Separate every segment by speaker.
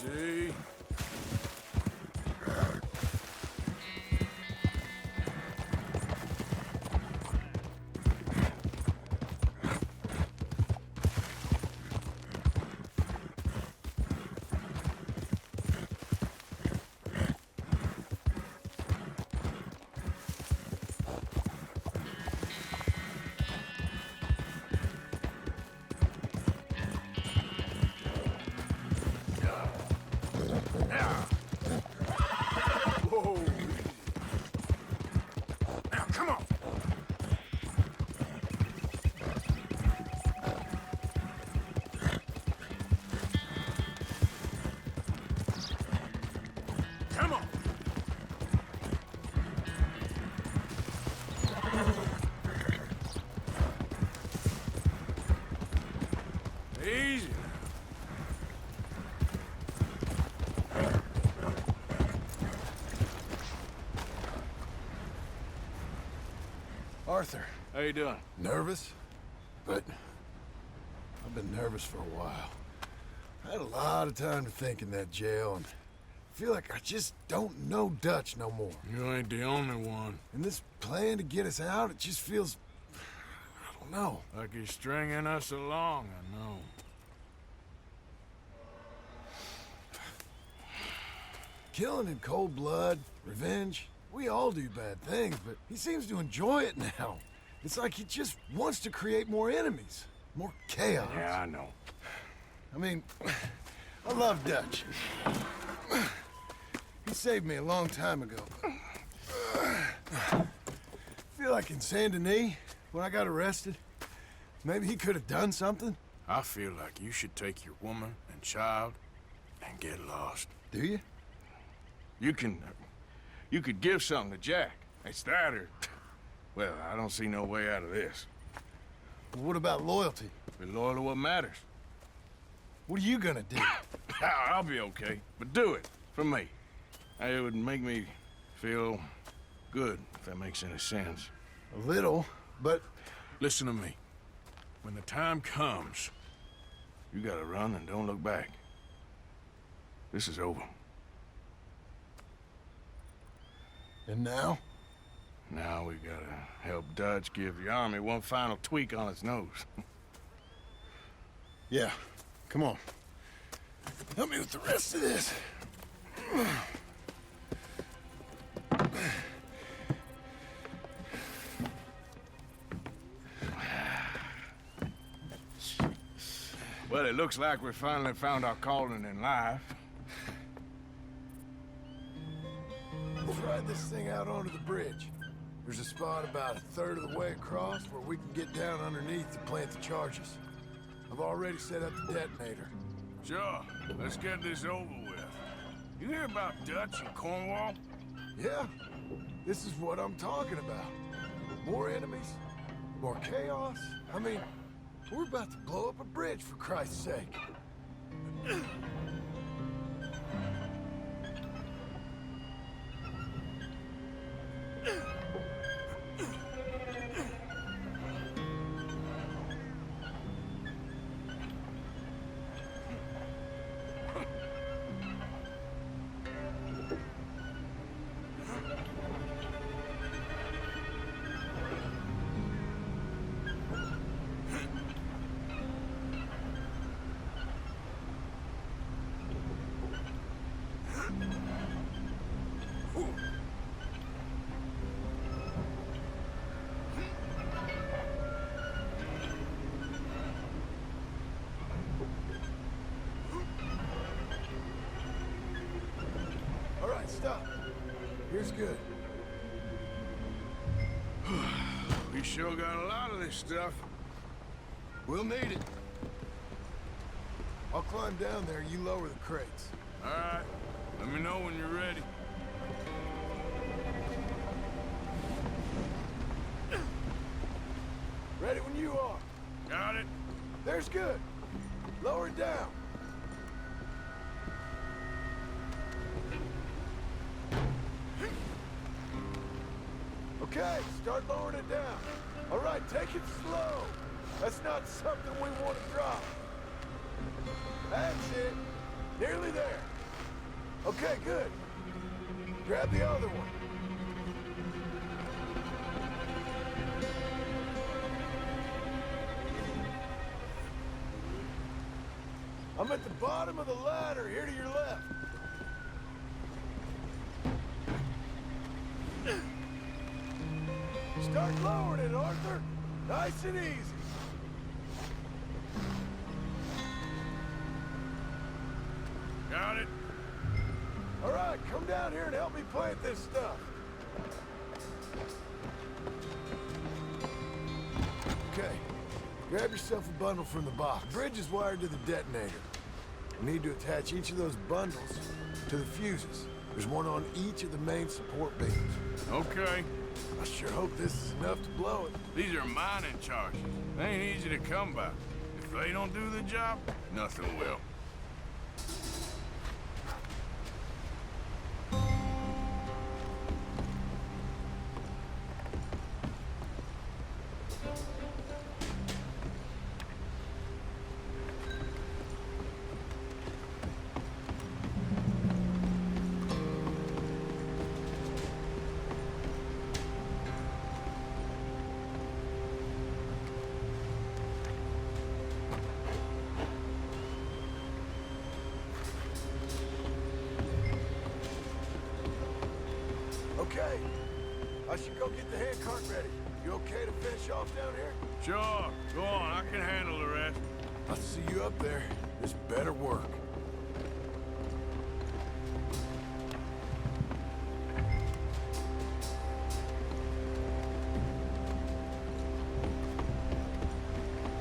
Speaker 1: See? Whoa. Now, come on. Come on. Easy.
Speaker 2: Arthur,
Speaker 1: How you doing?
Speaker 2: nervous? But I've been nervous for a while. I had a lot of time to think in that jail, and I feel like I just don't know Dutch no more.
Speaker 1: You ain't the only one.
Speaker 2: And this plan to get us out, it just feels... I don't know.
Speaker 1: Like he's stringing us along, I know.
Speaker 2: Killing in cold blood, revenge, we all do bad things, but he seems to enjoy it now. It's like he just wants to create more enemies, more chaos.
Speaker 1: Yeah, I know.
Speaker 2: I mean, I love Dutch. He saved me a long time ago. I feel like in Saint Denis, when I got arrested, maybe he could have done something.
Speaker 1: I feel like you should take your woman and child and get lost.
Speaker 2: Do you?
Speaker 1: You could give something to Jack. It's that or... Well, I don't see no way out of this.
Speaker 2: What about loyalty?
Speaker 1: Be loyal to what matters.
Speaker 2: What are you gonna do?
Speaker 1: I'll be okay, but do it for me. It would make me feel good, if that makes any sense.
Speaker 2: A little, but...
Speaker 1: Listen to me. When the time comes, you gotta run and don't look back. This is over.
Speaker 2: And now?
Speaker 1: Now we gotta help Dutch give the army one final tweak on its nose.
Speaker 2: Yeah, come on. Help me with the rest of this.
Speaker 1: Well, it looks like we finally found our calling in life.
Speaker 2: Let's ride this thing out onto the bridge. There's a spot about a third of the way across where we can get down underneath to plant the charges. I've already set up the detonator.
Speaker 1: Sure, let's get this over with. You hear about Dutch and Cornwall?
Speaker 2: Yeah, this is what I'm talking about. More enemies, more chaos. I mean, we're about to blow up a bridge, for Christ's sake. All right, stop. Here's good.
Speaker 1: We sure got a lot of this stuff.
Speaker 2: We'll need it. I'll climb down there, you lower the crates.
Speaker 1: All right, let me know when you're ready.
Speaker 2: Ready when you are.
Speaker 1: Got it?
Speaker 2: There's good. Lower it down. Okay, start lowering it down. All right, take it slow. That's not something we want to drop. That's it. Nearly there. Okay, good. Grab the other one. I'm at the bottom of the ladder, here to your left. Start lowering it, Arthur. Nice and easy.
Speaker 1: Got it?
Speaker 2: All right, come down here and help me plant this stuff. Okay, grab yourself a bundle from the box. The bridge is wired to the detonator. You need to attach each of those bundles to the fuses. There's one on each of the main support beams.
Speaker 1: Okay.
Speaker 2: I sure hope this is enough to blow it.
Speaker 1: These are mining charges. They ain't easy to come by. If they don't do the job, nothing will.
Speaker 2: Okay, I should go get the handcart ready. You okay to finish off down here?
Speaker 1: Sure, go on, I can handle the rest.
Speaker 2: I'll see you up there. This better work.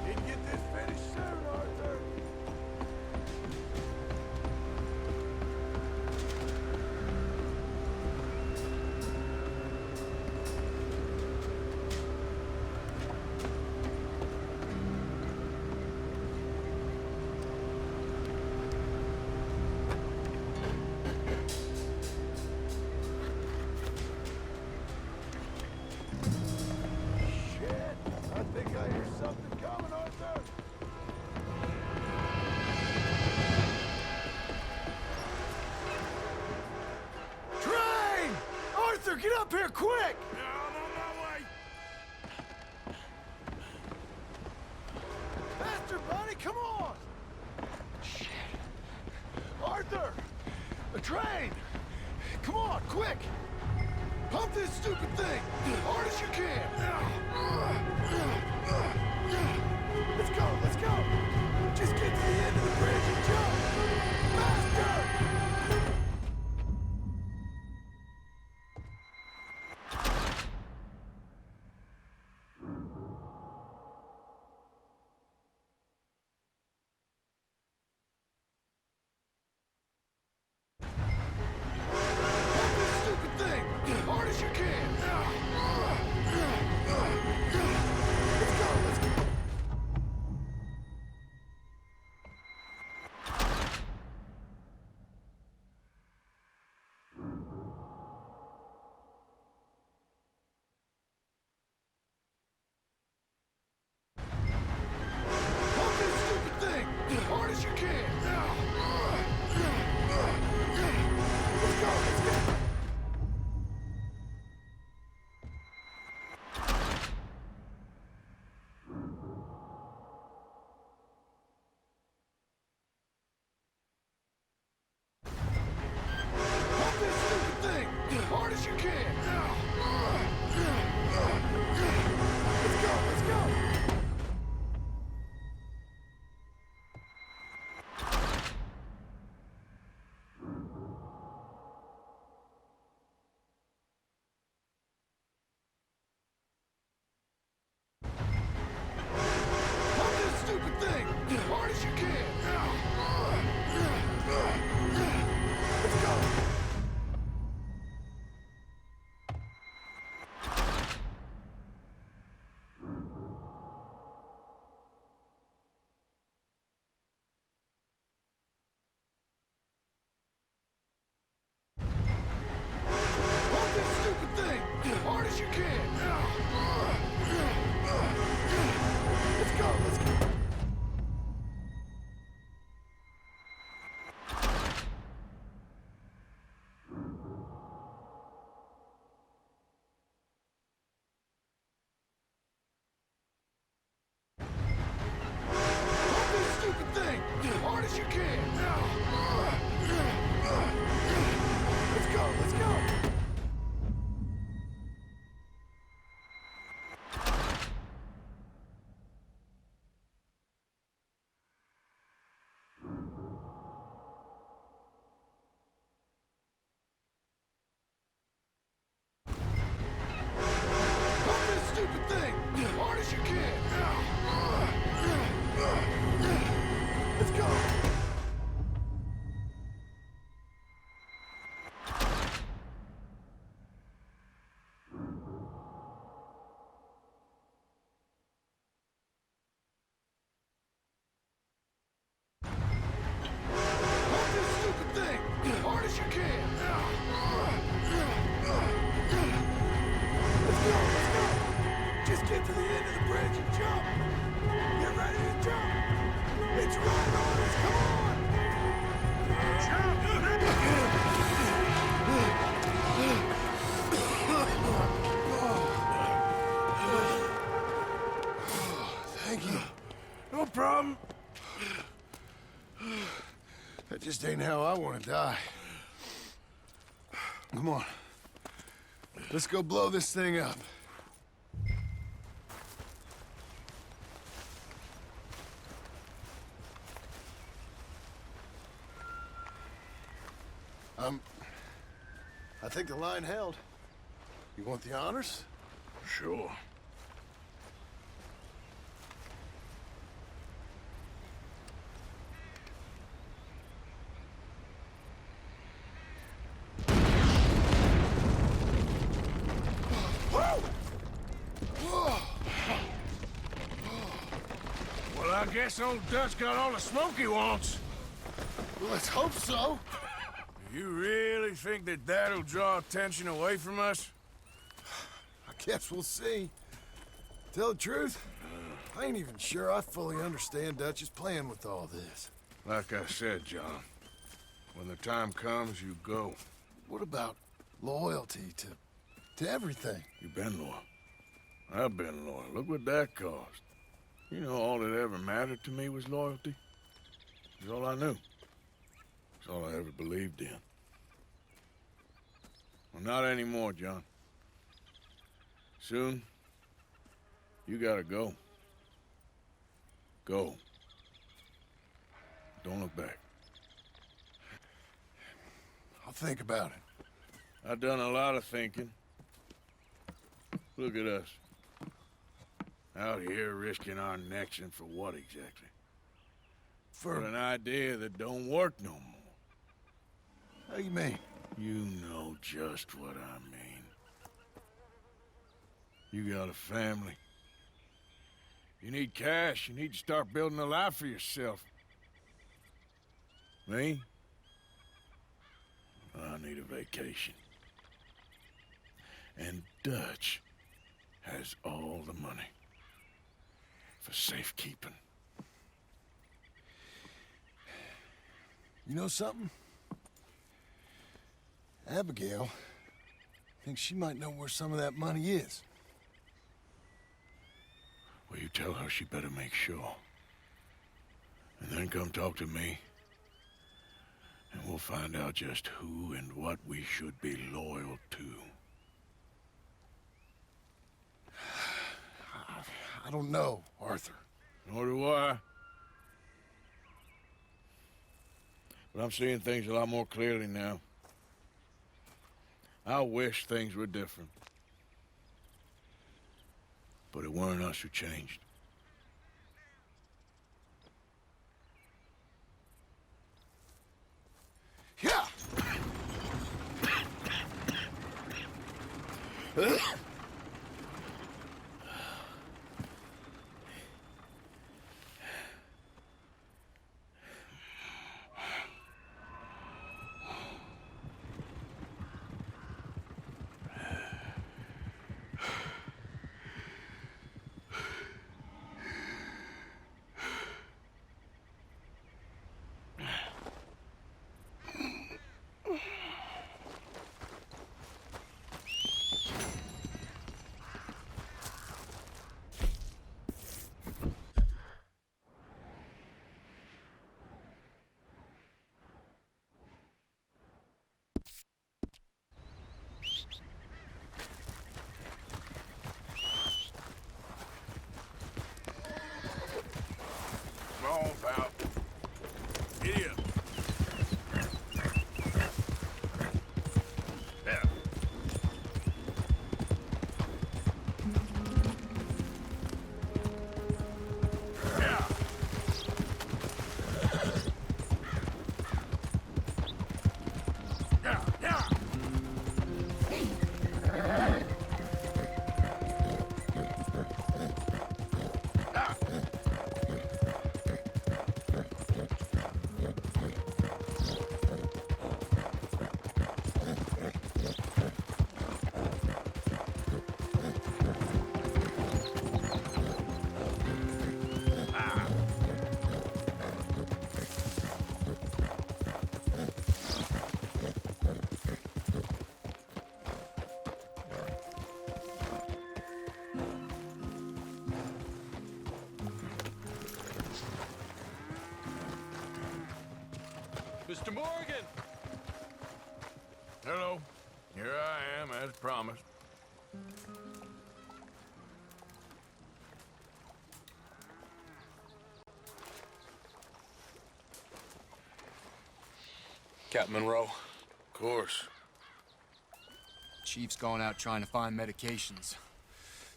Speaker 2: Need to get this finished soon, Arthur. Shit, I think I hear something coming, Arthur. Train! Arthur, get up here quick!
Speaker 1: Yeah, I'm on my way.
Speaker 2: Faster, buddy, come on! Shit. Arthur! The train! Come on, quick! Pump this stupid thing! Hard as you can! Let's go, let's go! Just get to the end of the bridge and jump! Faster! Pump this stupid thing! Hard as you can! Let's go, let's go! just ain't how I want to die. Come on. Let's go blow this thing up. I think the line held. You want the honors?
Speaker 1: Sure. Well, I guess old Dutch got all the smoke he wants.
Speaker 2: Well, let's hope so.
Speaker 1: You really think that that'll draw attention away from us?
Speaker 2: I guess we'll see. Tell the truth, I ain't even sure I fully understand Dutch's plan with all this.
Speaker 1: Like I said, John, when the time comes, you go.
Speaker 2: What about loyalty to everything?
Speaker 1: You've been loyal. I've been loyal. Look what that cost. You know, all that ever mattered to me was loyalty. It's all I knew. It's all I ever believed in. Well, not anymore, John. Soon, you gotta go. Go. Don't look back.
Speaker 2: I'll think about it.
Speaker 1: I've done a lot of thinking. Look at us. Out here risking our necks, and for what exactly? For an idea that don't work no more.
Speaker 2: How you mean?
Speaker 1: You know just what I mean. You got a family. You need cash. You need to start building a life for yourself. Me? I need a vacation. And Dutch has all the money for safekeeping.
Speaker 2: You know something? Abigail thinks she might know where some of that money is.
Speaker 1: Well, you tell her she better make sure. And then come talk to me. And we'll find out just who and what we should be loyal to.
Speaker 2: I don't know, Arthur.
Speaker 1: Nor do I. But I'm seeing things a lot more clearly now. I wish things were different. But it weren't us who changed.
Speaker 2: Yeah!
Speaker 3: Mr. Morgan!
Speaker 1: Hello. Here I am, as promised.
Speaker 3: Captain Monroe.
Speaker 1: Of course.
Speaker 3: Chief's going out trying to find medications.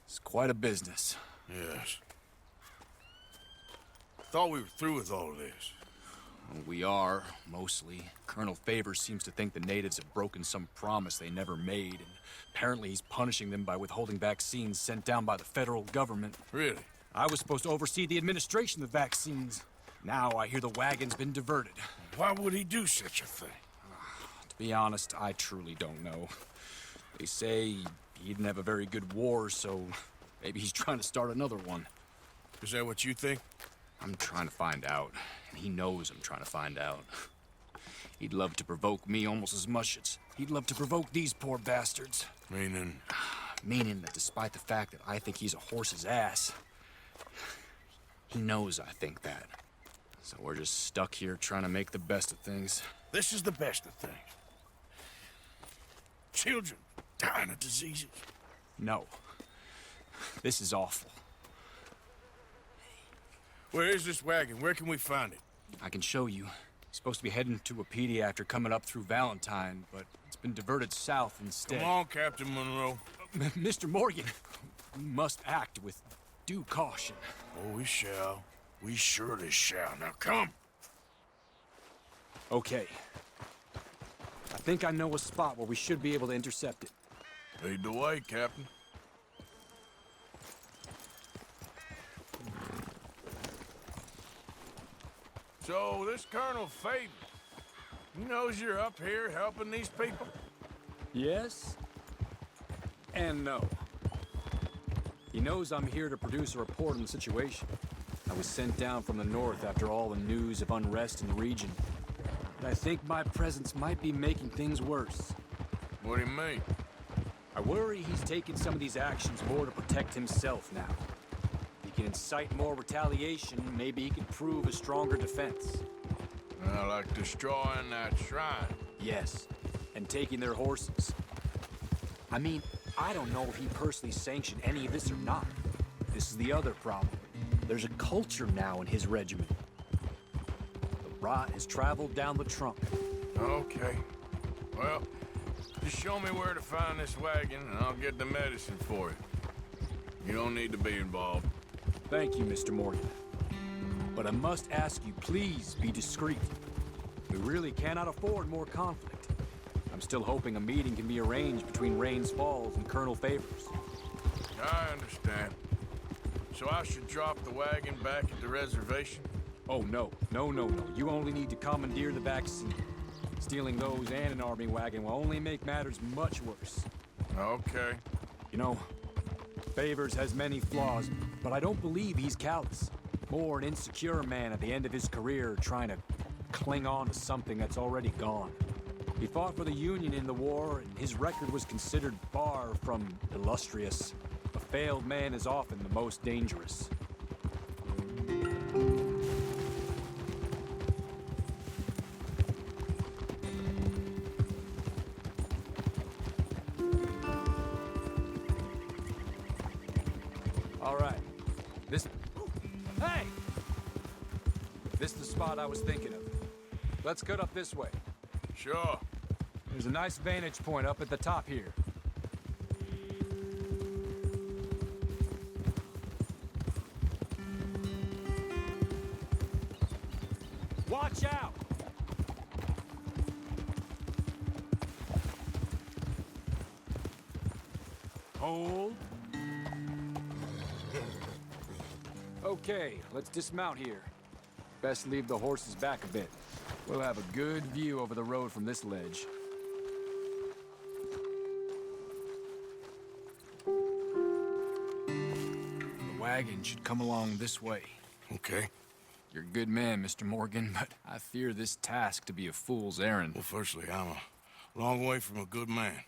Speaker 3: It's quite a business.
Speaker 1: Yes. Thought we were through with all this.
Speaker 3: Well, we are, mostly. Colonel Favors seems to think the natives have broken some promise they never made, and apparently he's punishing them by withholding vaccines sent down by the federal government.
Speaker 1: Really?
Speaker 3: I was supposed to oversee the administration of vaccines. Now I hear the wagon's been diverted.
Speaker 1: Why would he do such a thing?
Speaker 3: To be honest, I truly don't know. They say he didn't have a very good war, so maybe he's trying to start another one.
Speaker 1: Is that what you think?
Speaker 3: I'm trying to find out, and he knows I'm trying to find out. He'd love to provoke me almost as much as he'd love to provoke these poor bastards.
Speaker 1: Meaning?
Speaker 3: Meaning that despite the fact that I think he's a horse's ass, he knows I think that. So we're just stuck here trying to make the best of things.
Speaker 1: This is the best of things. Children dying of diseases.
Speaker 3: No. This is awful.
Speaker 1: Where is this wagon? Where can we find it?
Speaker 3: I can show you. He's supposed to be heading to a PD after coming up through Valentine, but it's been diverted south instead.
Speaker 1: Come on, Captain Monroe.
Speaker 3: Mr. Morgan, we must act with due caution.
Speaker 1: Oh, we shall. We surely shall. Now come.
Speaker 3: Okay. I think I know a spot where we should be able to intercept it.
Speaker 1: Lead the way, Captain. So, this Colonel Favors, he knows you're up here helping these people?
Speaker 3: Yes and no. He knows I'm here to produce a report on the situation. I was sent down from the north after all the news of unrest in the region. But I think my presence might be making things worse.
Speaker 1: What do you mean?
Speaker 3: I worry he's taking some of these actions more to protect himself now. If he can incite more retaliation, maybe he can prove a stronger defense.
Speaker 1: Like destroying that shrine.
Speaker 3: Yes, and taking their horses. I mean, I don't know if he personally sanctioned any of this or not. This is the other problem. There's a culture now in his regiment. The rot has traveled down the trunk.
Speaker 1: Okay. Well, just show me where to find this wagon, and I'll get the medicine for it. You don't need to be involved.
Speaker 3: Thank you, Mr. Morgan. But I must ask you, please be discreet. We really cannot afford more conflict. I'm still hoping a meeting can be arranged between Rains Falls and Colonel Favors.
Speaker 1: I understand. So I should drop the wagon back at the reservation?
Speaker 3: Oh, no. No, no, no. You only need to commandeer the vaccine. Stealing those and an army wagon will only make matters much worse.
Speaker 1: Okay.
Speaker 3: You know, Favors has many flaws, but I don't believe he's callous. More an insecure man at the end of his career trying to cling on to something that's already gone. He fought for the Union in the war, and his record was considered far from illustrious. A failed man is often the most dangerous. All right. Hey! This is the spot I was thinking of. Let's cut up this way.
Speaker 1: Sure.
Speaker 3: There's a nice vantage point up at the top here. Watch out! Hold. Okay, let's dismount here. Best leave the horses back a bit. We'll have a good view over the road from this ledge. The wagon should come along this way.
Speaker 1: Okay.
Speaker 3: You're a good man, Mr. Morgan, but I fear this task to be a fool's errand.
Speaker 1: Well, firstly, I'm a long way from a good man.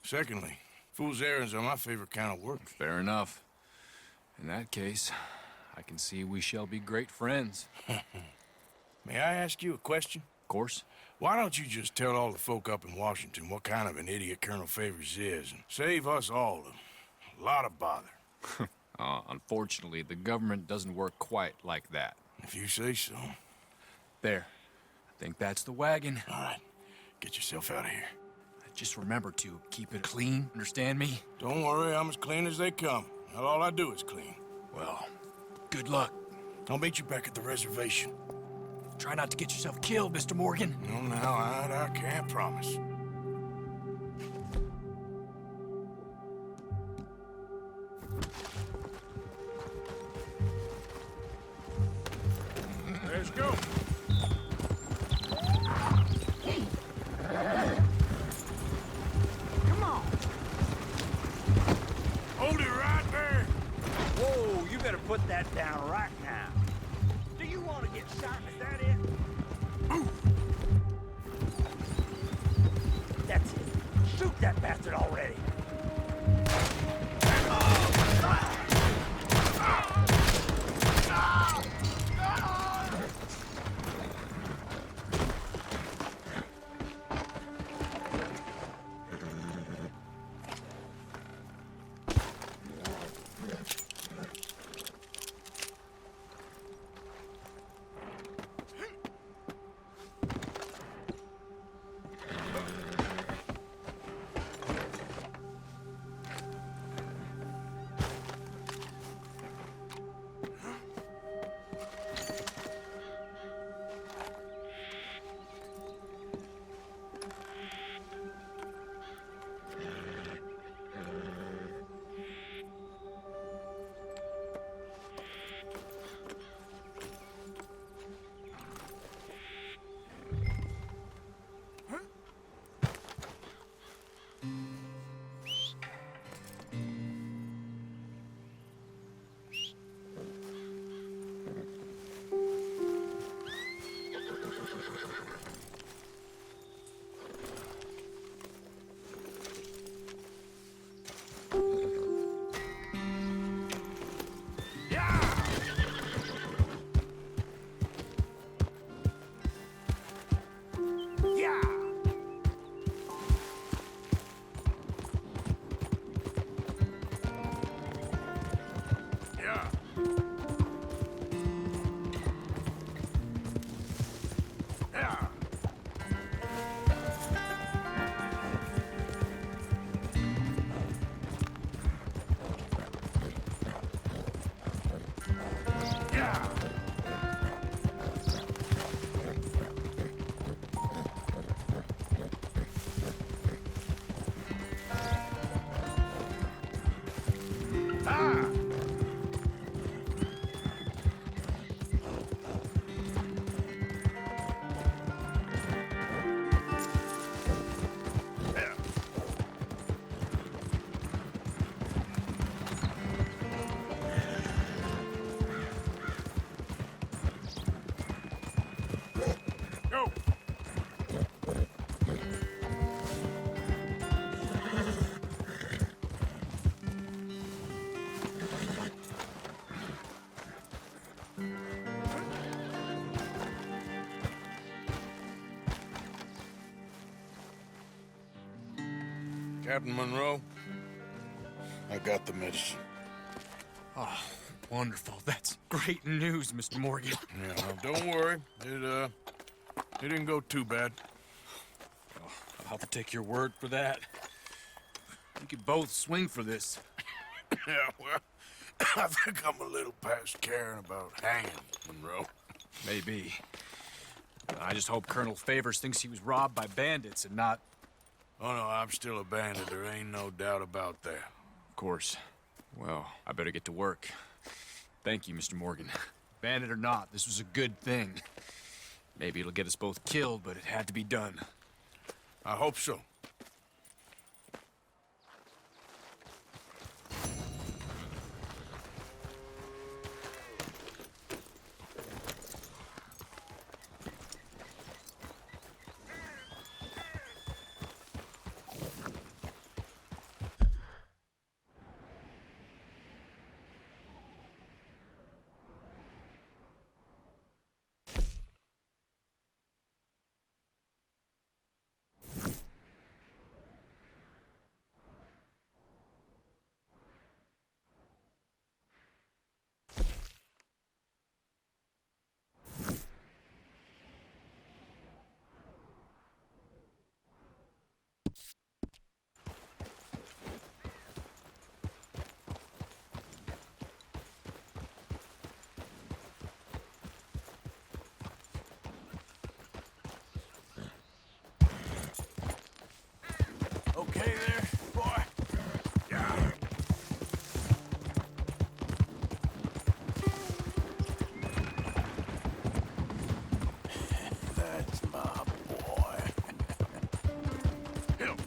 Speaker 1: Secondly, fool's errands are my favorite kind of work.
Speaker 3: Fair enough. In that case, I can see we shall be great friends.
Speaker 1: May I ask you a question?
Speaker 3: Of course.
Speaker 1: Why don't you just tell all the folk up in Washington what kind of an idiot Colonel Favors is and save us all a lot of bother?
Speaker 3: Unfortunately, the government doesn't work quite like that.
Speaker 1: If you say so.
Speaker 3: There. I think that's the wagon.
Speaker 1: All right, get yourself out of here.
Speaker 3: Just remember to keep it clean, understand me?
Speaker 1: Don't worry, I'm as clean as they come. Not all I do is clean.
Speaker 3: Well, good luck.
Speaker 1: I'll meet you back at the reservation.
Speaker 3: Try not to get yourself killed, Mr. Morgan.
Speaker 1: No, now, I can't promise. Let's go.
Speaker 4: Come on.
Speaker 1: Hold it right there.
Speaker 4: Whoa, you better put that down right now. Do you want to get shot? Is that it? That's it. Shoot that bastard already.
Speaker 1: Captain Monroe, I got the medicine.
Speaker 3: Oh, wonderful. That's great news, Mr. Morgan.
Speaker 1: Yeah, well, don't worry. It didn't go too bad.
Speaker 3: Oh, I'll have to take your word for that. We could both swing for this.
Speaker 1: Yeah, well, I think I'm a little past caring about hanging, Monroe.
Speaker 3: Maybe. I just hope Colonel Favors thinks he was robbed by bandits and not...
Speaker 1: Oh, no, I'm still a bandit. There ain't no doubt about that.
Speaker 3: Of course. Well, I better get to work. Thank you, Mr. Morgan. Bandit or not, this was a good thing. Maybe it'll get us both killed, but it had to be done.
Speaker 1: I hope so.
Speaker 2: Okay there, boy?
Speaker 1: Yeah.
Speaker 2: That's my boy.
Speaker 1: Help.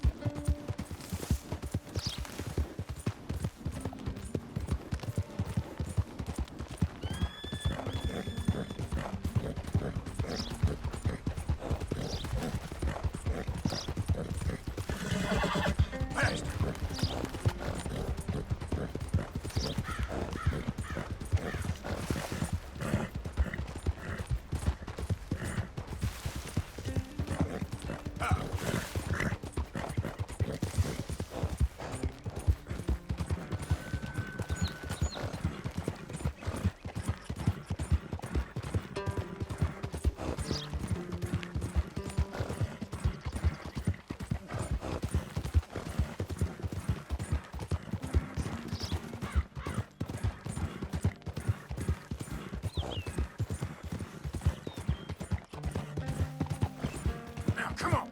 Speaker 1: Now, come on.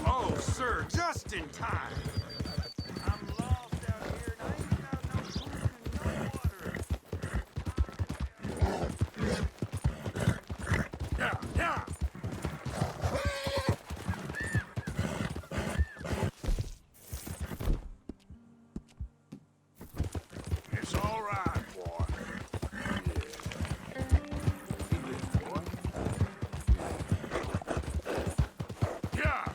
Speaker 4: Oh, sir, just in time. I'm lost out here and I ain't got no food and no water.
Speaker 1: Yeah, yeah. It's all right, boy. Yeah.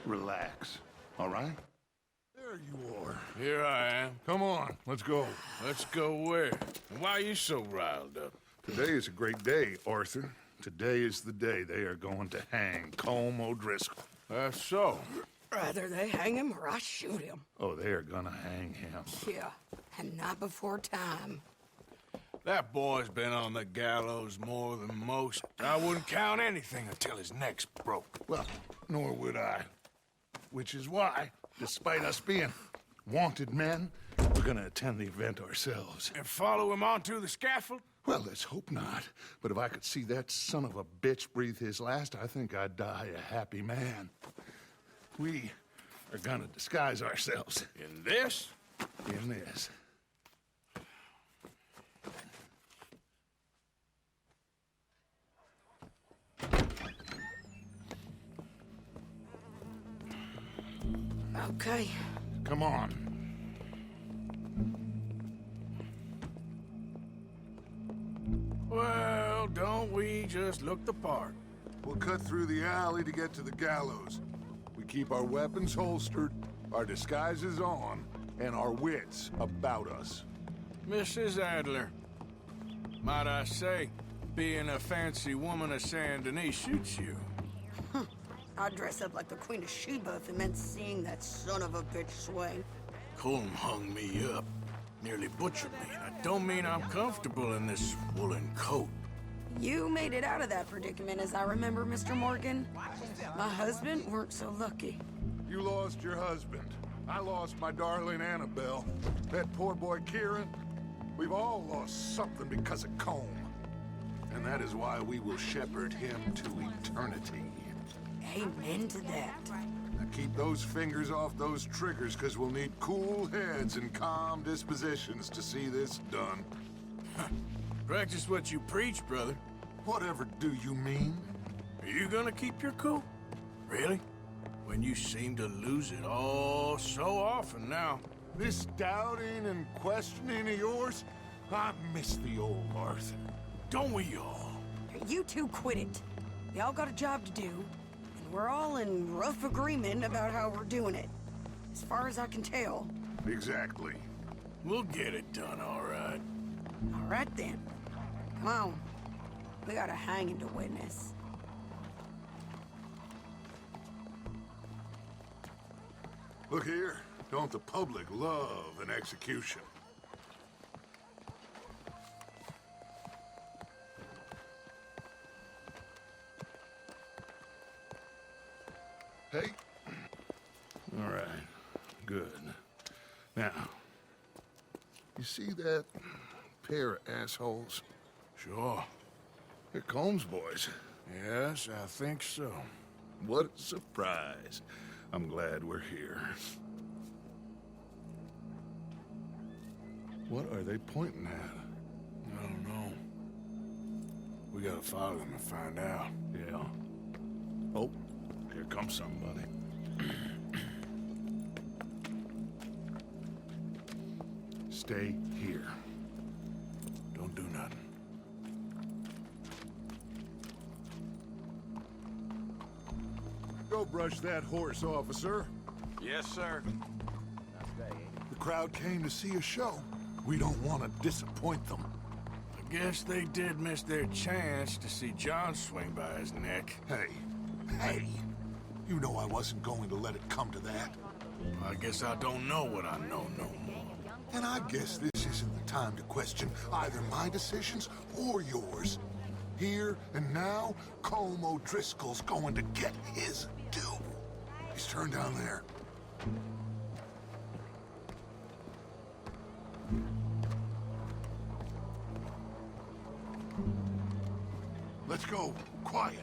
Speaker 5: Relax, all right?
Speaker 2: There you are.
Speaker 1: Here I am.
Speaker 2: Come on, let's go.
Speaker 1: Let's go where? And why are you so riled up?
Speaker 5: Today is a great day, Arthur. Today is the day they are going to hang Colm O'Driscoll.
Speaker 1: That's so.
Speaker 6: Rather they hang him or I shoot him.
Speaker 5: Oh, they are gonna hang him.
Speaker 6: Yeah, and not before time.
Speaker 1: That boy's been on the gallows more than most. I wouldn't count anything until his neck's broke.
Speaker 5: Well, nor would I. Which is why, despite us being wanted men, we're gonna attend the event ourselves.
Speaker 1: And follow him onto the scaffold?
Speaker 5: Well, let's hope not. But if I could see that son of a bitch breathe his last, I think I'd die a happy man. We are gonna disguise ourselves
Speaker 1: In this?
Speaker 5: in this.
Speaker 6: Okay.
Speaker 5: Come on.
Speaker 1: Well, don't we just look the part?
Speaker 2: We'll cut through the alley to get to the gallows. We keep our weapons holstered, our disguises on, and our wits about us.
Speaker 1: Mrs. Adler, might I say, being a fancy woman of Saint Denis suits you.
Speaker 6: I'd dress up like the Queen of Sheba if it meant seeing that son of a bitch swing.
Speaker 1: Colm hung me up, nearly butchered me. I don't mean I'm comfortable in this woolen coat.
Speaker 6: You made it out of that predicament, as I remember, Mr. Morgan. My husband weren't so lucky.
Speaker 2: You lost your husband. I lost my darling Annabelle. That poor boy Kieran. We've all lost something because of Colm. And that is why we will shepherd him to eternity.
Speaker 6: Amen to that.
Speaker 2: Now keep those fingers off those triggers, because we'll need cool heads and calm dispositions to see this done.
Speaker 1: Practice what you preach, brother.
Speaker 2: Whatever do you mean?
Speaker 1: Are you gonna keep your cool? Really? When you seem to lose it all so often now.
Speaker 2: This doubting and questioning of yours, I miss the old Arthur.
Speaker 1: Don't we all?
Speaker 6: You two quit it. Y'all got a job to do, and we're all in rough agreement about how we're doing it. As far as I can tell.
Speaker 2: Exactly.
Speaker 1: We'll get it done, all right.
Speaker 6: All right then. Come on. We got a hanging to witness.
Speaker 2: Look here, don't the public love an execution?
Speaker 5: Hey. All right. Good. Now, you see that pair of assholes?
Speaker 1: Sure.
Speaker 5: They're Colm's boys.
Speaker 1: Yes, I think so.
Speaker 5: What a surprise. I'm glad we're here. What are they pointing at?
Speaker 1: I don't know. We gotta follow them and find out.
Speaker 5: Yeah. Oh, here comes somebody. Stay here.
Speaker 1: Don't do nothing.
Speaker 2: Go brush that horse, officer.
Speaker 4: Yes, sir.
Speaker 2: The crowd came to see a show. We don't want to disappoint them.
Speaker 1: I guess they did miss their chance to see John swing by his neck.
Speaker 2: Hey, you know I wasn't going to let it come to that.
Speaker 1: I guess I don't know what I know no more.
Speaker 2: And I guess this isn't the time to question either my decisions or yours. Here and now, Colm O'Driscoll's going to get his due. He's turned down there. Let's go. Quiet.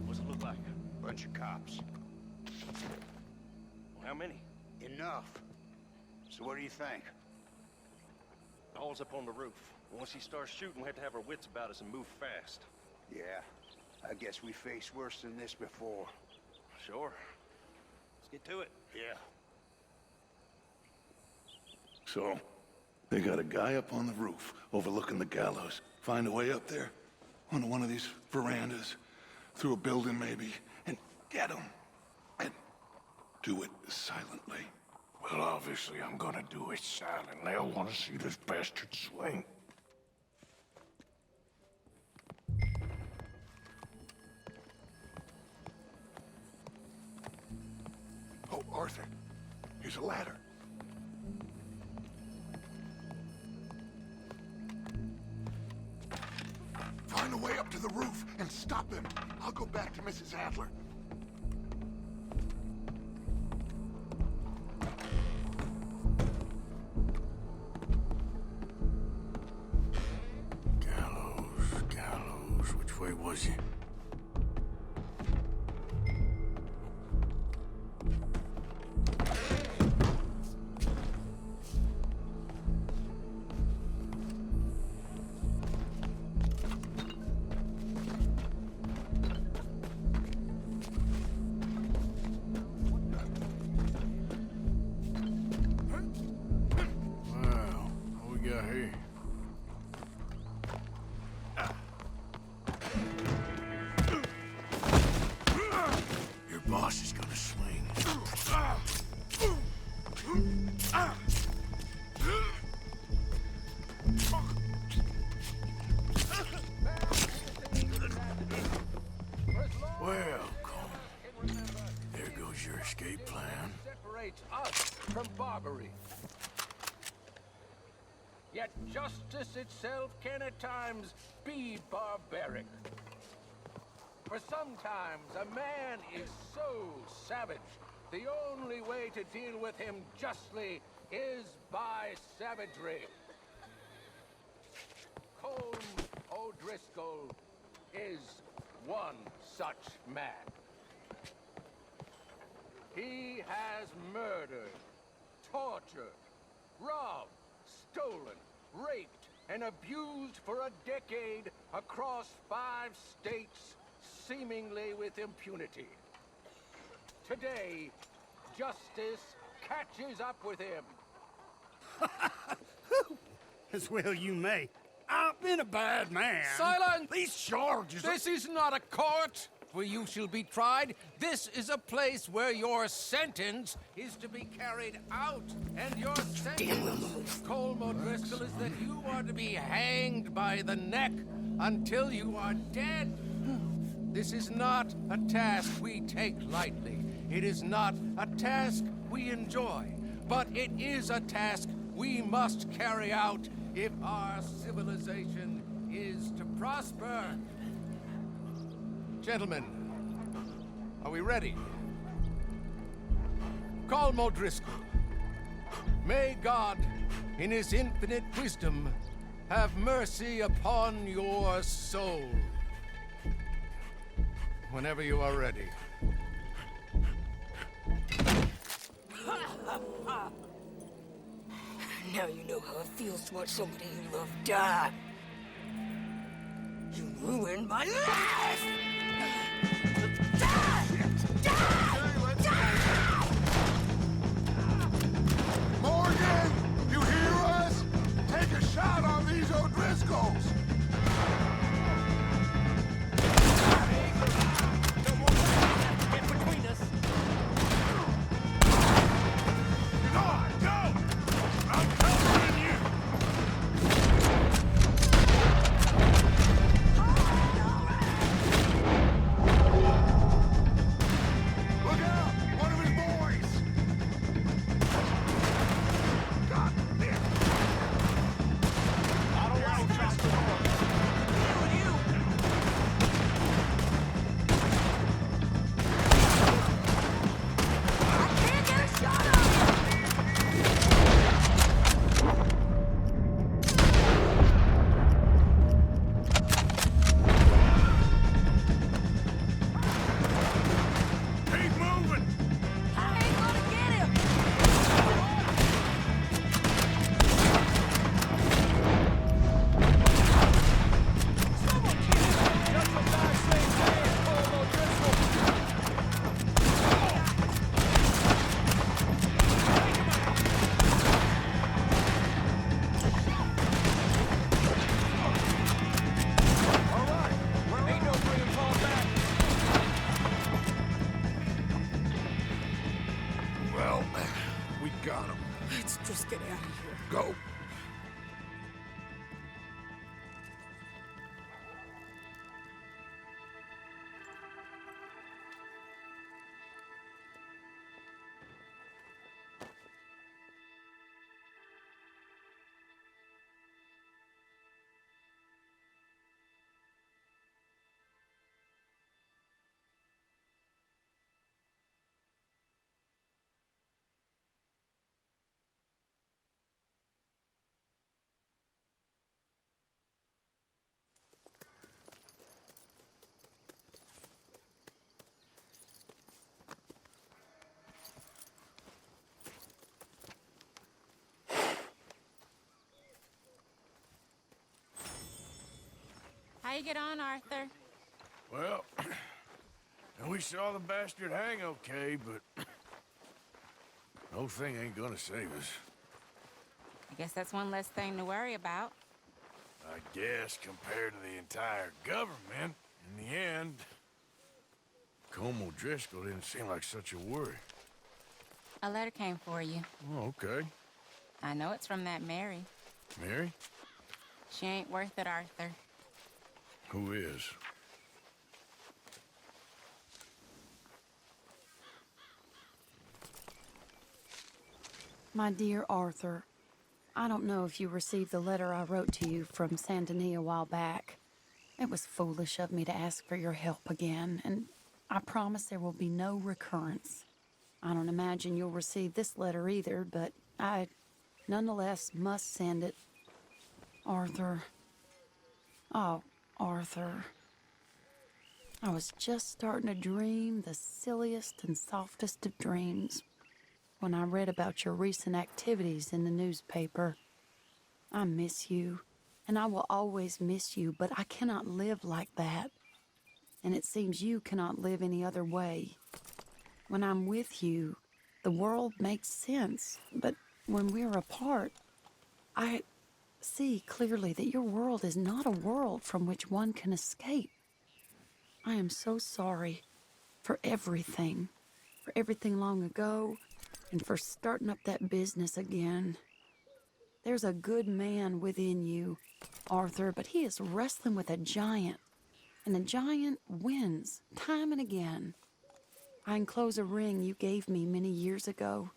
Speaker 7: What's it look like?
Speaker 4: Bunch of cops.
Speaker 7: Well, how many?
Speaker 4: Enough. So what do you think?
Speaker 7: All's up on the roof. Once he starts shooting, we have to have our wits about us and move fast.
Speaker 4: Yeah, I guess we faced worse than this before.
Speaker 7: Sure. Let's get to it.
Speaker 4: Yeah.
Speaker 5: So, they got a guy up on the roof overlooking the gallows. Find a way up there? onto one of these verandas, through a building maybe, and get them. And do it silently.
Speaker 1: Well, obviously I'm gonna do it silently. I want to see this bastard swing.
Speaker 5: Oh, Arthur, here's a ladder. Find a way up to the roof and stop him. I'll go back to Mrs. Adler.
Speaker 1: Gallows, which way was he? Here. Your boss is gonna swing. Welcome. There goes your escape plan.
Speaker 8: Separates us from barbary. Yet justice itself can at times be barbaric. For sometimes a man is so savage, the only way to deal with him justly is by savagery. Colm O'Driscoll is one such man. He has murdered, tortured, robbed, stolen, raped, and abused for a decade across 5 states, seemingly with impunity. Today, justice catches up with him.
Speaker 4: As well you may. I've been a bad man.
Speaker 8: Silence!
Speaker 4: These charges
Speaker 8: This is not a court where you shall be tried. This is a place where your sentence is to be carried out. And your sentence, Colm O'Driscoll, is that you are to be hanged by the neck until you are dead. This is not a task we take lightly. It is not a task we enjoy. But it is a task we must carry out if our civilization is to prosper. Gentlemen, are we ready? Colm O'Driscoll, may God, in his infinite wisdom, have mercy upon your soul. Whenever you are ready.
Speaker 6: Now you know how it feels to watch somebody you love die. You ruined my life!
Speaker 5: Morgan, you hear us? Take a shot on these O'Driscolls.
Speaker 8: Get between us.
Speaker 1: Go! I'm covering you!
Speaker 9: you get on, Arthur?
Speaker 1: Well, we saw the bastard hang okay, but the whole thing ain't gonna save us.
Speaker 9: I guess that's one less thing to worry about.
Speaker 1: I guess compared to the entire government, in the end, Como Driscoll didn't seem like such a worry.
Speaker 9: A letter came for you.
Speaker 1: Oh, okay.
Speaker 9: I know it's from that Mary.
Speaker 1: Mary?
Speaker 9: She ain't worth it, Arthur.
Speaker 1: Who is?
Speaker 6: My dear Arthur, I don't know if you received the letter I wrote to you from Saint Denis a while back. It was foolish of me to ask for your help again, and I promise there will be no recurrence. I don't imagine you'll receive this letter either, but I nonetheless must send it. Arthur. Oh, Arthur. I was just starting to dream the silliest and softest of dreams when I read about your recent activities in the newspaper. I miss you, and I will always miss you, but I cannot live like that. And it seems you cannot live any other way. When I'm with you, the world makes sense, but when we're apart, I see clearly that your world is not a world from which one can escape. I am so sorry for everything long ago, and for starting up that business again. There's a good man within you, Arthur, but he is wrestling with a giant, and the giant wins time and again. I enclose a ring you gave me many years ago,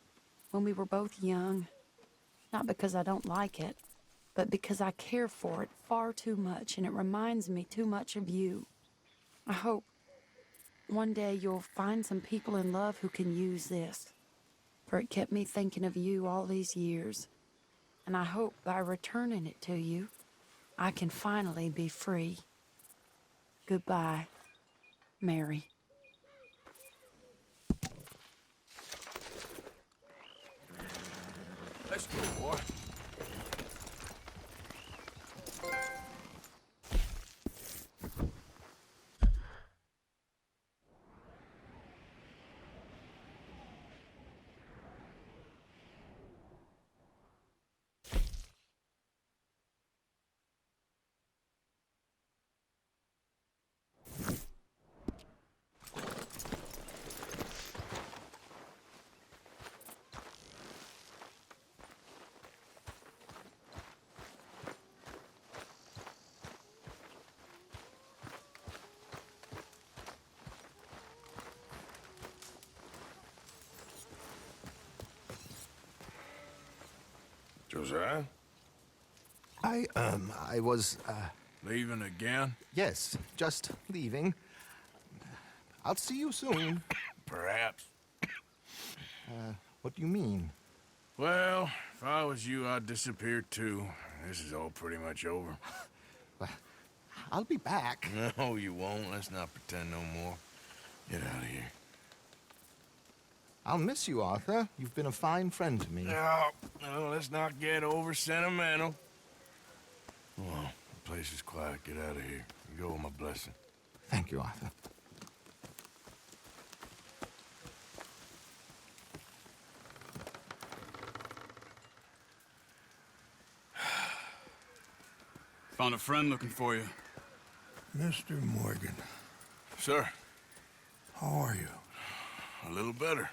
Speaker 6: when we were both young. Not because I don't like it, but because I care for it far too much, and it reminds me too much of you. I hope one day you'll find some people in love who can use this, for it kept me thinking of you all these years, and I hope by returning it to you, I can finally be free. Goodbye, Mary.
Speaker 1: Let's go, boy. Josiah?
Speaker 10: I was,
Speaker 1: Leaving again?
Speaker 10: yes, just leaving. I'll see you soon.
Speaker 1: Perhaps.
Speaker 10: What do you mean?
Speaker 1: Well, if I was you, I'd disappear too. This is all pretty much over.
Speaker 10: Well, I'll be back.
Speaker 1: No, you won't. Let's not pretend no more. Get out of here.
Speaker 10: I'll miss you, Arthur. You've been a fine friend to me.
Speaker 1: No, let's not get over sentimental. Well, the place is quiet. Get out of here. You go with my blessing.
Speaker 10: Thank you, Arthur.
Speaker 11: Found a friend looking for you.
Speaker 2: Mr. Morgan,
Speaker 1: Sir,
Speaker 2: how are you?
Speaker 1: a little better.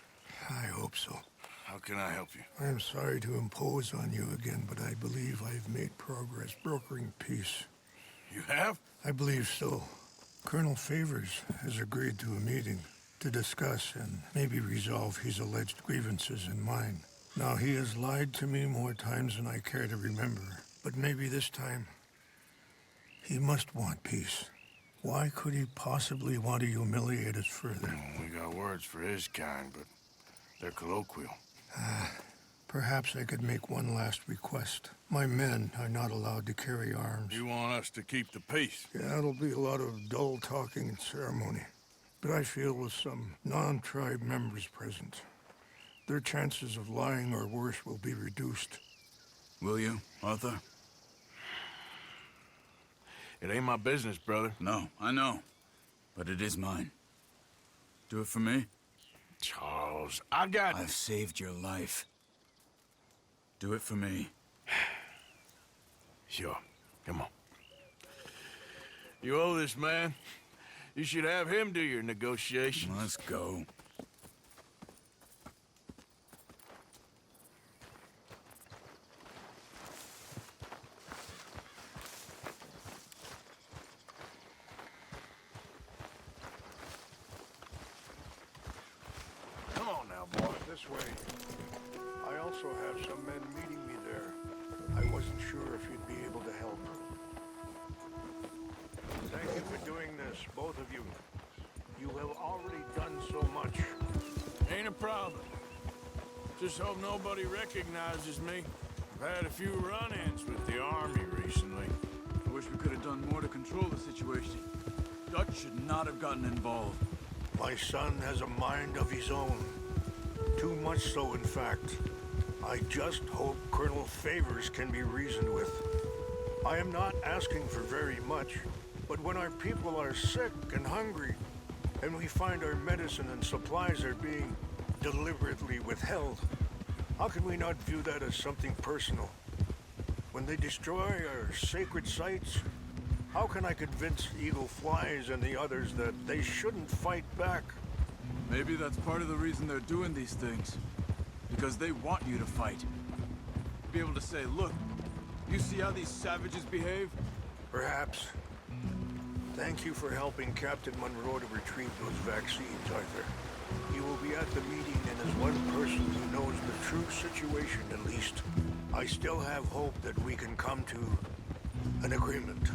Speaker 2: I hope so.
Speaker 1: How can I help you?
Speaker 2: I'm sorry to impose on you again, but I believe I've made progress brokering peace.
Speaker 1: You have?
Speaker 2: I believe so. Colonel Favors has agreed to a meeting to discuss and maybe resolve his alleged grievances and mine. Now, he has lied to me more times than I care to remember, but maybe this time he must want peace. Why could he possibly want to humiliate us further?
Speaker 1: We got words for his kind, but they're colloquial.
Speaker 2: Perhaps I could make one last request. My men are not allowed to carry arms.
Speaker 1: You want us to keep the peace?
Speaker 2: Yeah, it'll be a lot of dull talking and ceremony. But I feel with some non-tribe members present, their chances of lying or worse will be reduced.
Speaker 11: Will you, Arthur?
Speaker 1: It ain't my business, brother.
Speaker 11: No, I know. But it is mine. Do it for me?
Speaker 1: Charles, I've
Speaker 11: saved your life. Do it for me.
Speaker 1: Sure. Come on. You owe this man. You should have him do your negotiations.
Speaker 11: Let's go.
Speaker 2: Come on now, boss. This way. I also have some men meeting me there. I wasn't sure if you'd be able to help. Thank you for doing this, both of you. You have already done so much.
Speaker 1: Ain't a problem. Just hope nobody recognizes me. I've had a few run-ins with the army recently.
Speaker 11: I wish we could have done more to control the situation. Dutch should not have gotten involved.
Speaker 2: My son has a mind of his own. Too much so, in fact. I just hope Colonel Favors can be reasoned with. I am not asking for very much, but when our people are sick and hungry, and we find our medicine and supplies are being deliberately withheld, how can we not view that as something personal? When they destroy our sacred sites, how can I convince Eagle Flies and the others that they shouldn't fight back?
Speaker 11: Maybe that's part of the reason they're doing these things. Because they want you to fight. Be able to say, look, you see how these savages behave?
Speaker 2: Perhaps. Thank you for helping Captain Monroe to retrieve those vaccines, Arthur. He will be at the meeting, and as one person who knows the true situation, at least, I still have hope that we can come to an agreement.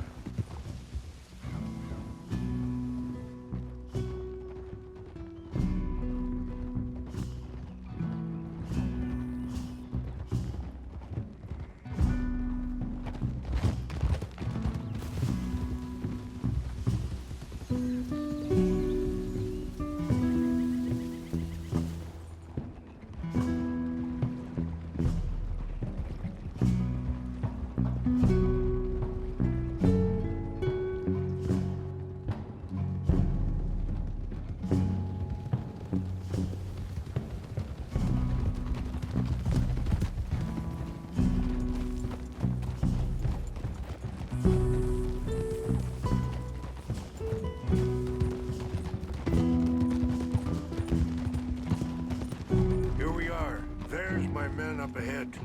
Speaker 2: Here we are. There's my men up ahead.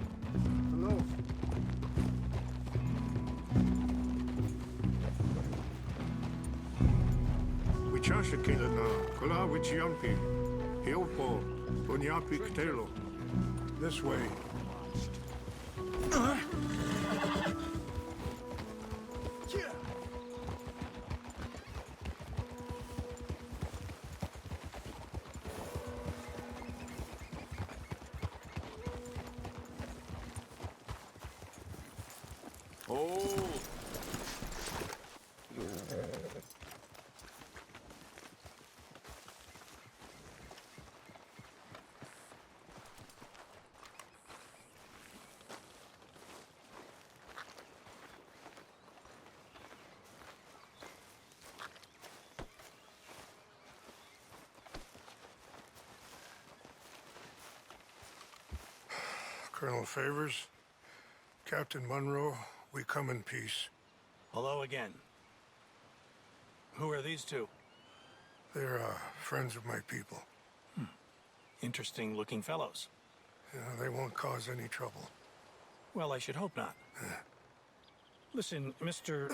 Speaker 2: Hello. Wichashikila na kula wichiampi. Hiopo, bunyapi ktelo. This way. Colonel Favors, Captain Monroe, we come in peace.
Speaker 12: Hello again. Who are these two?
Speaker 2: They're friends of my people.
Speaker 12: Interesting looking fellows.
Speaker 2: Yeah, they won't cause any trouble.
Speaker 12: Well, I should hope not. Listen, Mr.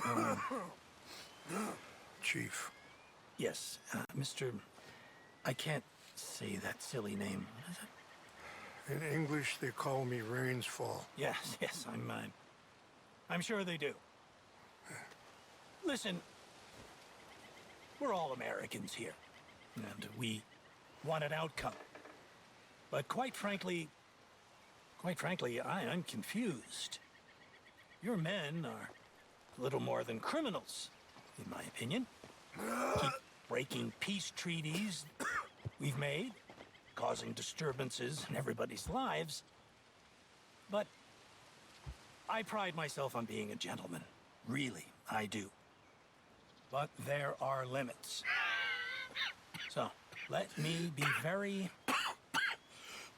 Speaker 2: Chief.
Speaker 12: Yes, Mr. I can't say that silly name. What is it?
Speaker 2: In English, they call me Rainsfall.
Speaker 12: Yes, I'm sure they do. Listen, we're all Americans here, and we want an outcome. But quite frankly, I'm confused. Your men are little more than criminals, in my opinion. Keep breaking peace treaties we've made, causing disturbances in everybody's lives. But I pride myself on being a gentleman. Really, I do. but there are limits. So, let me be very...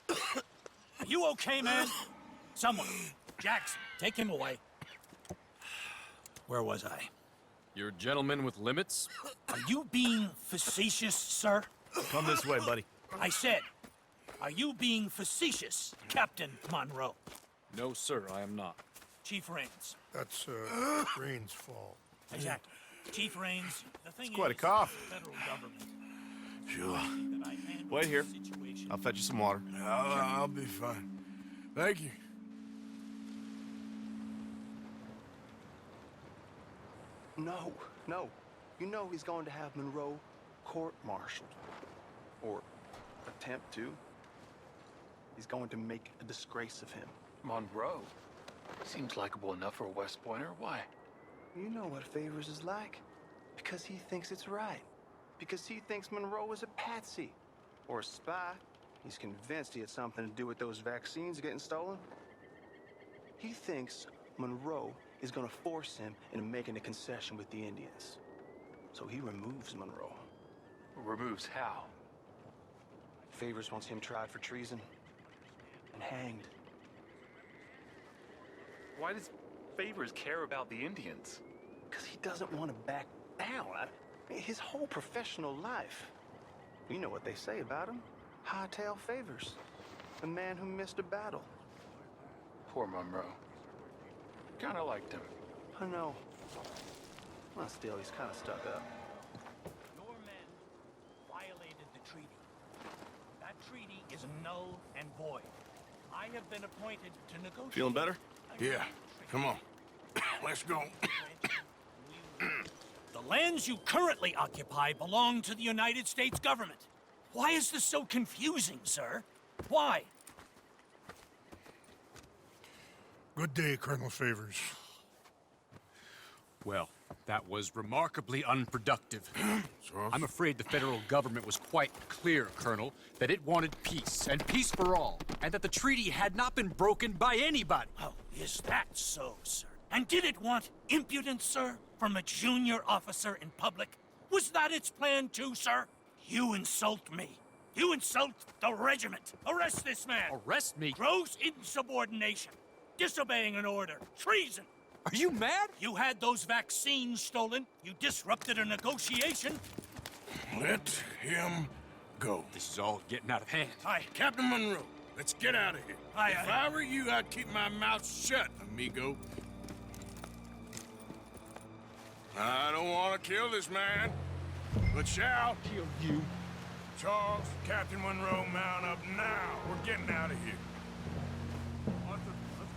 Speaker 12: Are you okay, man? Someone. Jackson, take him away. Where was I?
Speaker 3: You're a gentleman with limits?
Speaker 12: Are you being facetious, sir?
Speaker 11: Come this way, buddy.
Speaker 12: I said, are you being facetious, Captain Monroe?
Speaker 3: No, sir, I am not.
Speaker 12: Chief Raines.
Speaker 2: That's, Rain's fault.
Speaker 12: Exactly. Chief Raines, the thing
Speaker 11: It's quite a
Speaker 12: is,
Speaker 11: cough.
Speaker 12: the federal government.
Speaker 2: Sure.
Speaker 12: that I handle
Speaker 11: Wait here.
Speaker 12: the situation.
Speaker 11: I'll fetch you some water.
Speaker 2: I'll be fine. Thank you.
Speaker 13: No, no. You know he's going to have Monroe court-martialed. Or attempt to. He's going to make a disgrace of him.
Speaker 14: Monroe? Seems likable enough for a West Pointer. Why?
Speaker 13: You know what Favors is like. Because he thinks it's right. Because he thinks Monroe is a patsy. Or a spy. He's convinced he had something to do with those vaccines getting stolen. He thinks Monroe is gonna force him into making a concession with the Indians. So he removes Monroe.
Speaker 14: Removes how?
Speaker 13: Favors wants him tried for treason and hanged.
Speaker 14: Why does Favors care about the Indians?
Speaker 13: Because he doesn't want to back down. His whole professional life. You know what they say about him. Hightail Favors. The man who missed a battle.
Speaker 14: Poor Monroe. Kinda liked him.
Speaker 13: I know. Well, still, he's kind of stuck up.
Speaker 12: Your men violated the treaty. That treaty is null and void. I have been appointed to negotiate.
Speaker 11: Feeling better?
Speaker 2: Yeah, come on. Let's go.
Speaker 12: The lands you currently occupy belong to the United States government. Why is this so confusing, sir? Why?
Speaker 2: Good day, Colonel Favors.
Speaker 3: Well, that was remarkably unproductive.
Speaker 2: So?
Speaker 3: I'm afraid the federal government was quite clear, Colonel, that it wanted peace, and peace for all, and that the treaty had not been broken by anybody.
Speaker 12: Oh, is that so, sir? And did it want impudence, sir, from a junior officer in public? Was that its plan too, sir? You insult me. You insult the regiment. Arrest this man.
Speaker 3: Arrest me?
Speaker 12: Gross insubordination. Disobeying an order. Treason.
Speaker 3: Are you mad?
Speaker 12: You had those vaccines stolen. You disrupted a negotiation.
Speaker 2: Let him go.
Speaker 3: This is all getting out of hand.
Speaker 12: Aye.
Speaker 2: Captain Monroe, let's get out of here.
Speaker 12: Aye,
Speaker 2: If
Speaker 12: aye.
Speaker 2: I were you, I'd keep my mouth shut, amigo. I don't want to kill this man, but shall
Speaker 3: Kill you.
Speaker 2: Charles, Captain Monroe, mount up now. We're getting out of here.
Speaker 11: Let's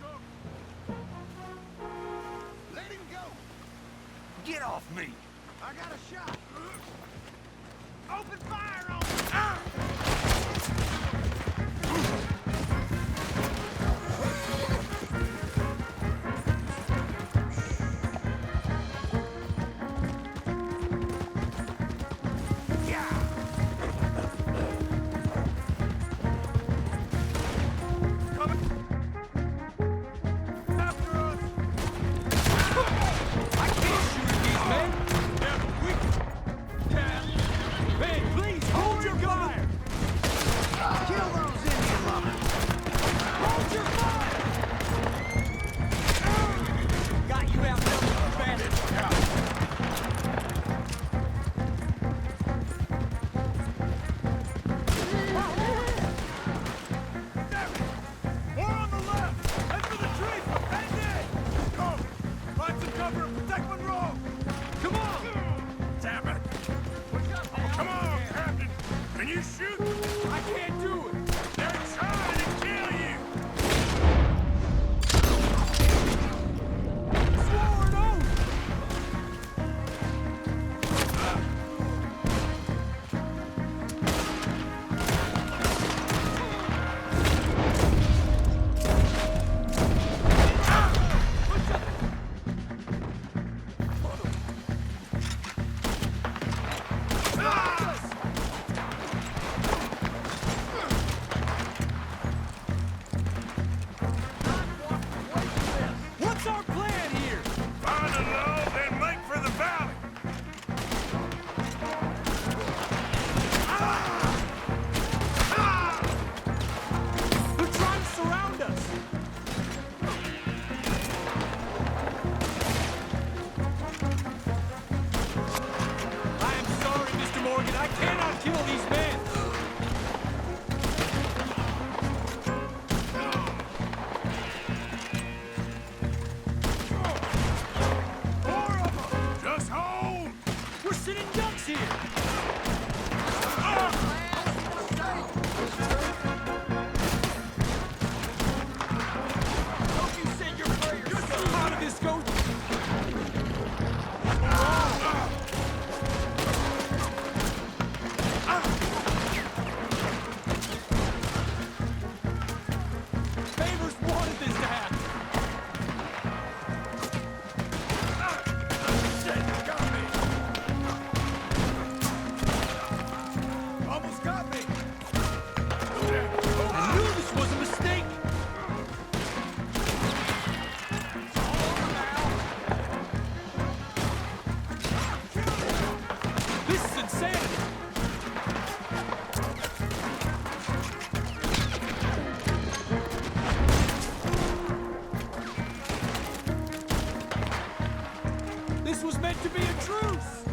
Speaker 11: go.
Speaker 13: Let him go!
Speaker 4: Get off me!
Speaker 13: I got a shot!
Speaker 4: Open fire on me!
Speaker 3: Hey, please hold your fire! I cannot kill these men!
Speaker 1: Just hold!
Speaker 3: We're sitting ducks here! Don't you say your prayers, son! How did this go? Favors wanted this to happen!
Speaker 1: Shit, got me! Almost got me!
Speaker 3: I knew this was a mistake! This is insanity! This was meant to be a truce!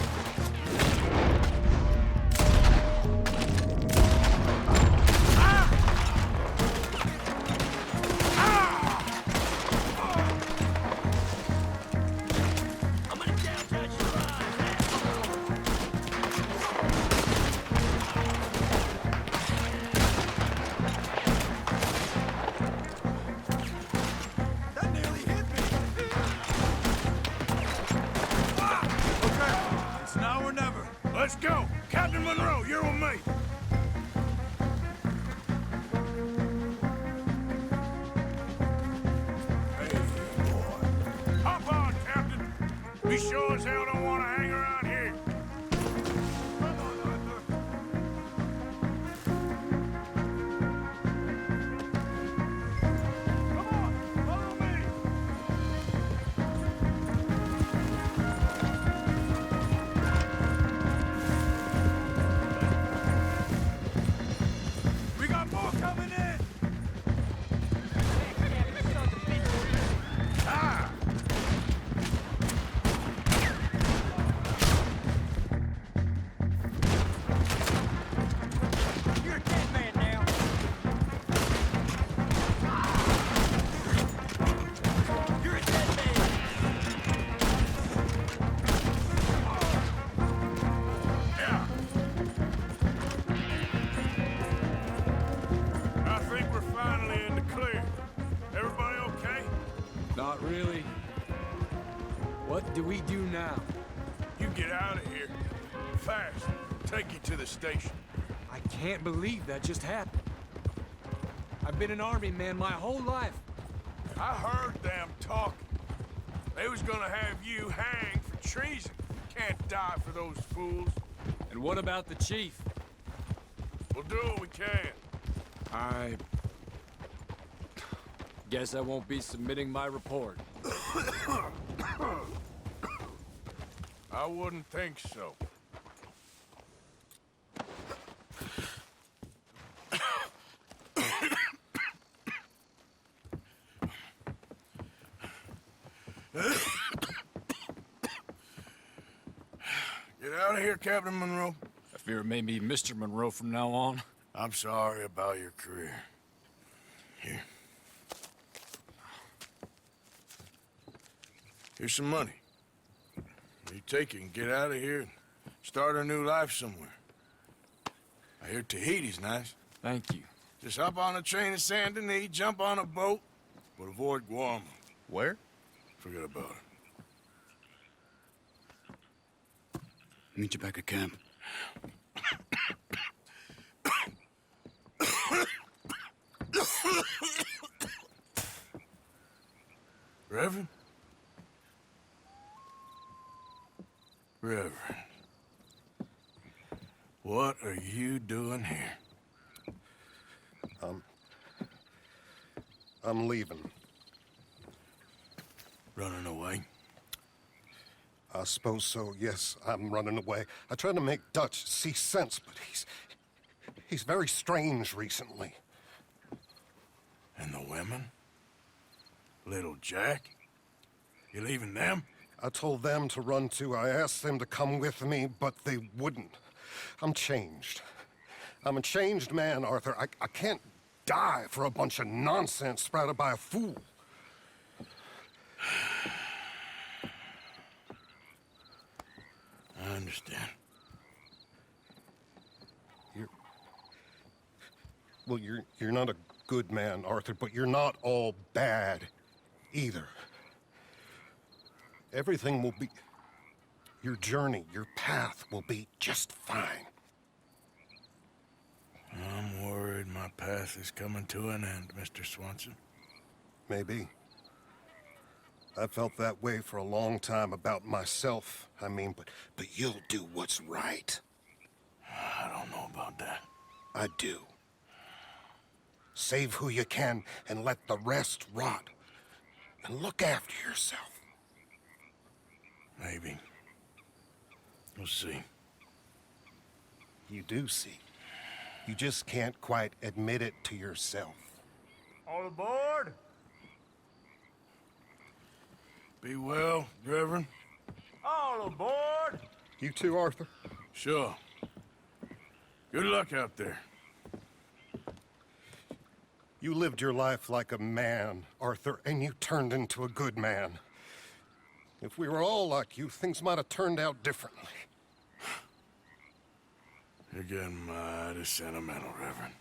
Speaker 12: I'm gonna down-touch your eyes,
Speaker 1: That nearly hit me!
Speaker 11: Okay, it's now or never.
Speaker 1: Let's go! Captain Monroe, you're with me! Hey, boy. Hop on, Captain! We sure as hell don't want to hang around here. Come on, Arthur. Come on, follow me! We got more coming in! Ah!
Speaker 3: You're a dead man now! You're a dead man!
Speaker 1: Yeah. I think we're finally in the clear. Everybody okay?
Speaker 3: Not really. What do we do now?
Speaker 1: You get out of here. Fast. Take you to the station.
Speaker 3: I can't believe that just happened. I've been an army man my whole life.
Speaker 1: I heard them talking. They was gonna have you hanged for treason. Can't die for those fools.
Speaker 3: And what about the chief?
Speaker 1: We'll do what we can.
Speaker 3: I guess I won't be submitting my report.
Speaker 1: I wouldn't think so. Get out of here, Captain Monroe.
Speaker 3: I fear it may be Mr. Monroe from now on.
Speaker 1: I'm sorry about your career. Here. Here's some money. You take it and get out of here and start a new life somewhere. I hear Tahiti's nice.
Speaker 3: Thank you.
Speaker 1: Just hop on a train to Saint Denis, jump on a boat, but avoid Guam.
Speaker 11: Where?
Speaker 1: Forget about it.
Speaker 11: Meet you back at camp.
Speaker 1: Reverend? Reverend. What are you doing here?
Speaker 15: I'm leaving.
Speaker 1: Running away?
Speaker 15: I suppose so, yes. I'm running away. I tried to make Dutch see sense, but he's very strange recently.
Speaker 1: And the women? Little Jack? You leaving them?
Speaker 15: I told them to run too. I asked them to come with me, but they wouldn't. I'm changed. I'm a changed man, Arthur. I can't die for a bunch of nonsense sprouted by a fool.
Speaker 1: I understand.
Speaker 15: You're not a good man, Arthur, but you're not all bad either. Everything will be... Your journey, your path will be just fine.
Speaker 1: I'm worried my path is coming to an end, Mr. Swanson.
Speaker 15: Maybe. I felt that way for a long time about myself. I mean, but you'll do what's right.
Speaker 1: I don't know about that.
Speaker 15: I do. Save who you can and let the rest rot. And look after yourself.
Speaker 1: Maybe. We'll see.
Speaker 15: You do see. You just can't quite admit it to yourself.
Speaker 4: All aboard?
Speaker 1: Be well, Reverend.
Speaker 4: All aboard?
Speaker 15: You too, Arthur?
Speaker 1: Sure. Good luck out there.
Speaker 15: You lived your life like a man, Arthur, and you turned into a good man. If we were all like you, things might have turned out differently.
Speaker 1: You're getting mighty sentimental, Reverend.